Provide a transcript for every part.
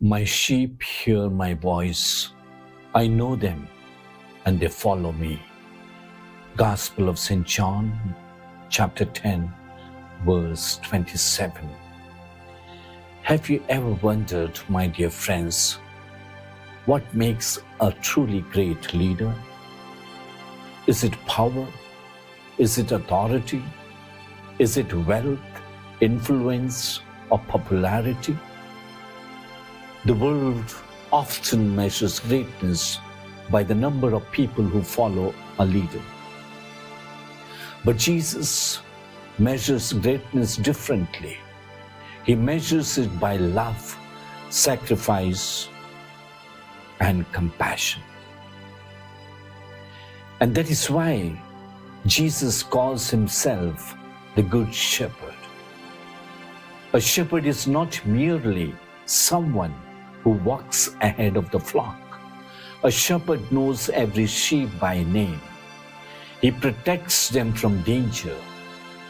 My sheep hear my voice. I know them and they follow me. Gospel of St. John, chapter 10, verse 27. Have you ever wondered, my dear friends, what makes a truly great leader? Is it power? Is it authority? Is it wealth, influence, or popularity? The world often measures greatness by the number of people who follow a leader. But Jesus measures greatness differently. He measures it by love, sacrifice, and compassion. And that is why Jesus calls himself the Good Shepherd. A shepherd is not merely someone who walks ahead of the flock. A shepherd knows every sheep by name. He protects them from danger.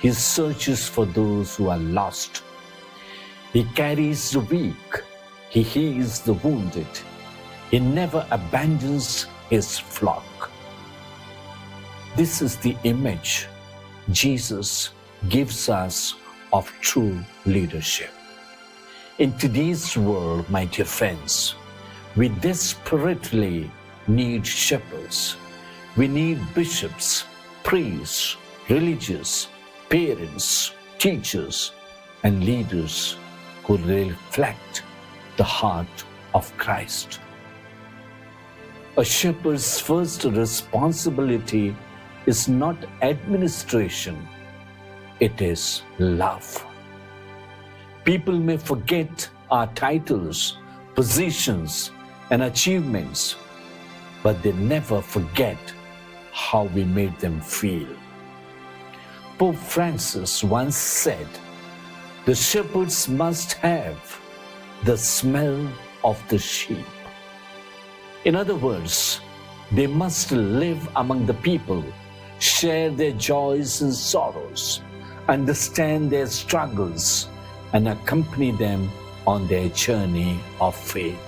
He searches for those who are lost. He carries the weak. He heals the wounded. He never abandons his flock. This is the image Jesus gives us of true leadership. In today's world, my dear friends, we desperately need shepherds. We need bishops, priests, religious, parents, teachers, and leaders who reflect the heart of Christ. A shepherd's first responsibility is not administration, it is love. People may forget our titles, positions, and achievements, but they never forget how we made them feel. Pope Francis once said, "The shepherds must have the smell of the sheep." In other words, they must live among the people, share their joys and sorrows, understand their struggles, and accompany them on their journey of faith.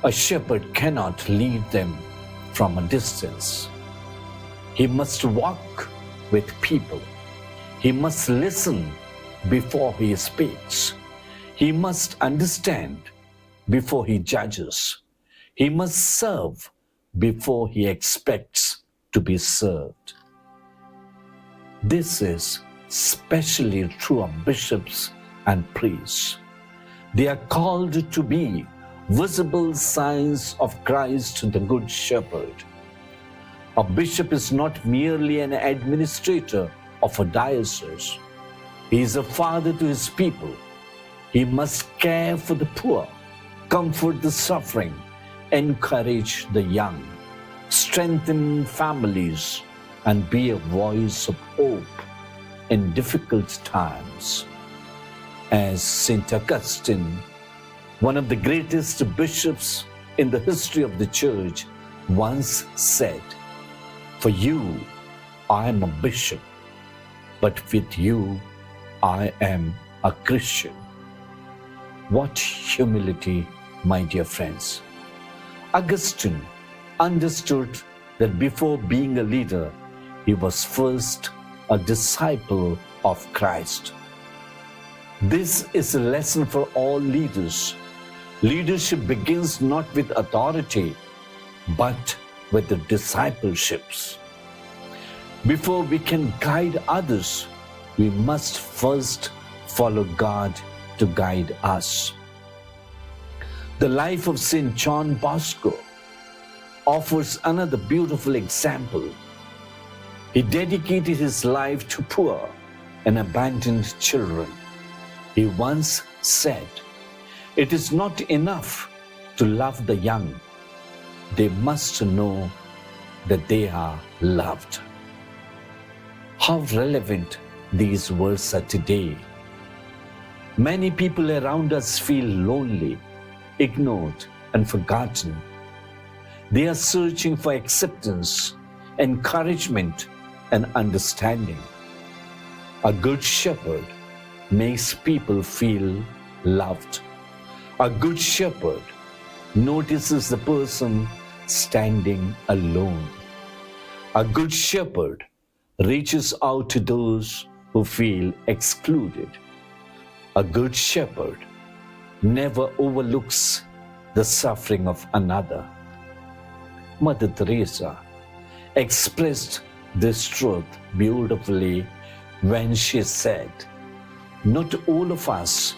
A shepherd cannot lead them from a distance. He must walk with people. He must listen before he speaks. He must understand before he judges. He must serve before he expects to be served. This is especially true of bishops and priests. They are called to be visible signs of Christ, the Good Shepherd. A bishop is not merely an administrator of a diocese. He is a father to his people. He must care for the poor, comfort the suffering, encourage the young, strengthen families, and be a voice of hope in difficult times. As St. Augustine, one of the greatest bishops in the history of the Church, once said, "For you, I am a bishop, but with you, I am a Christian." What humility, my dear friends. Augustine understood that before being a leader, he was first a disciple of Christ. This is a lesson for all leaders. Leadership begins not with authority, but with the discipleships. Before we can guide others, we must first follow God to guide us. The life of St. John Bosco offers another beautiful example. He dedicated his life to poor and abandoned children. He once said, "It is not enough to love the young. They must know that they are loved." How relevant these words are today. Many people around us feel lonely, ignored, and forgotten. They are searching for acceptance, encouragement, and understanding. A good shepherd makes people feel loved. A good shepherd notices the person standing alone. A good shepherd reaches out to those who feel excluded. A good shepherd never overlooks the suffering of another. Mother Teresa expressed this truth beautifully when she said, "Not all of us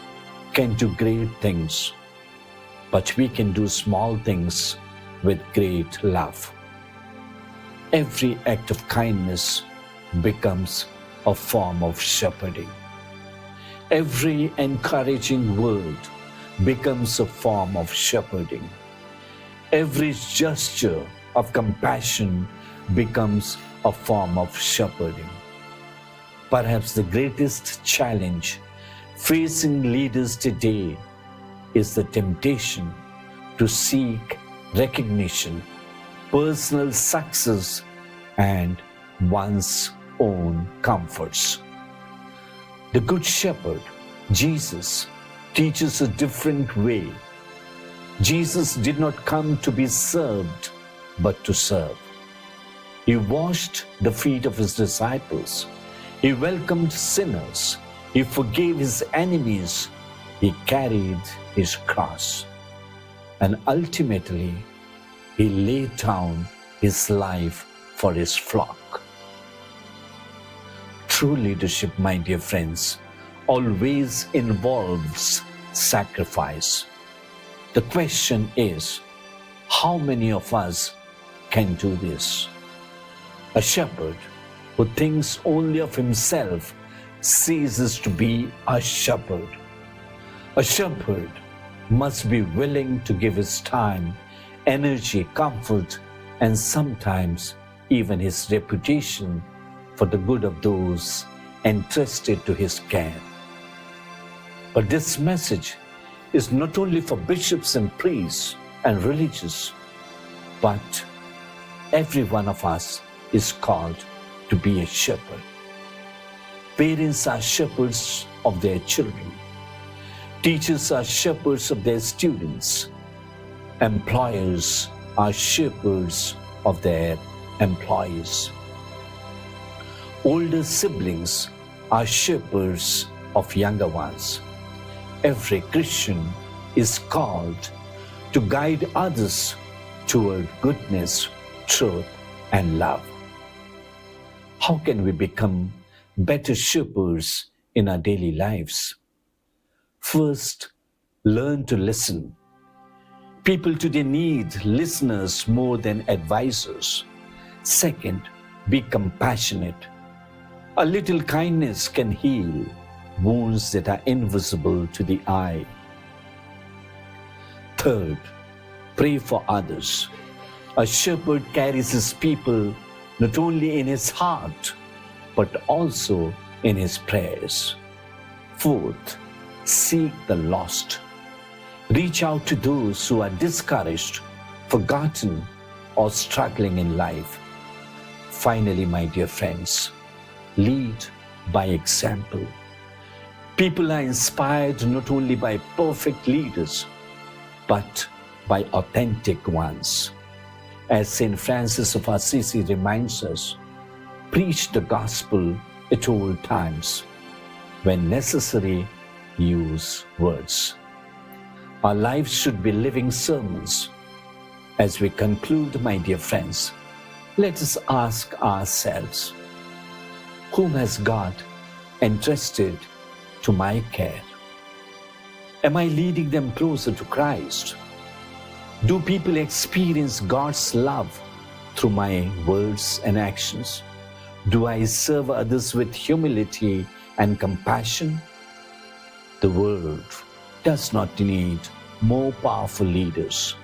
can do great things, but we can do small things with great love." Every act of kindness becomes a form of shepherding. Every encouraging word becomes a form of shepherding. Every gesture of compassion becomes a form of shepherding. Perhaps the greatest challenge facing leaders today is the temptation to seek recognition, personal success, and one's own comforts. The Good Shepherd, Jesus, teaches a different way. Jesus did not come to be served, but to serve. He washed the feet of his disciples. He welcomed sinners. He forgave his enemies. He carried his cross. And ultimately, he laid down his life for his flock. True leadership, my dear friends, always involves sacrifice. The question is, how many of us can do this? A shepherd who thinks only of himself ceases to be a shepherd. A shepherd must be willing to give his time, energy, comfort, and sometimes even his reputation for the good of those entrusted to his care. But this message is not only for bishops and priests and religious, but every one of us is called to be a shepherd. Parents are shepherds of their children. Teachers are shepherds of their students. Employers are shepherds of their employees. Older siblings are shepherds of younger ones. Every Christian is called to guide others toward goodness, truth, and love. How can we become better shepherds in our daily lives? First, learn to listen. People today need listeners more than advisors. Second, be compassionate. A little kindness can heal wounds that are invisible to the eye. Third, pray for others. A shepherd carries his people not only in his heart, but also in his prayers. Fourth, seek the lost. Reach out to those who are discouraged, forgotten, or struggling in life. Finally, my dear friends, lead by example. People are inspired not only by perfect leaders, but by authentic ones. As St. Francis of Assisi reminds us, preach the gospel at all times. When necessary, use words. Our lives should be living sermons. As we conclude, my dear friends, let us ask ourselves, whom has God entrusted to my care? Am I leading them closer to Christ? Do people experience God's love through my words and actions? Do I serve others with humility and compassion? The world does not need more powerful leaders.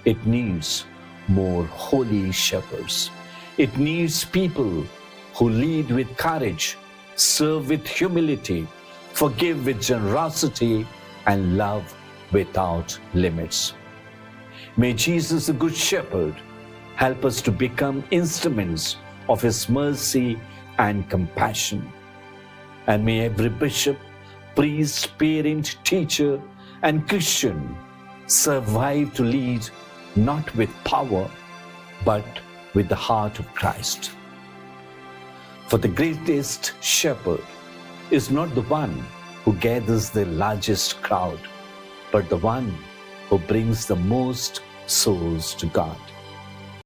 It needs more holy shepherds. It needs people who lead with courage, serve with humility, forgive with generosity, and love without limits. May Jesus, the Good Shepherd, help us to become instruments of His mercy and compassion. And may every bishop, priest, parent, teacher, and Christian survive to lead not with power, but with the heart of Christ. For the greatest shepherd is not the one who gathers the largest crowd, but the one who brings the most souls to God.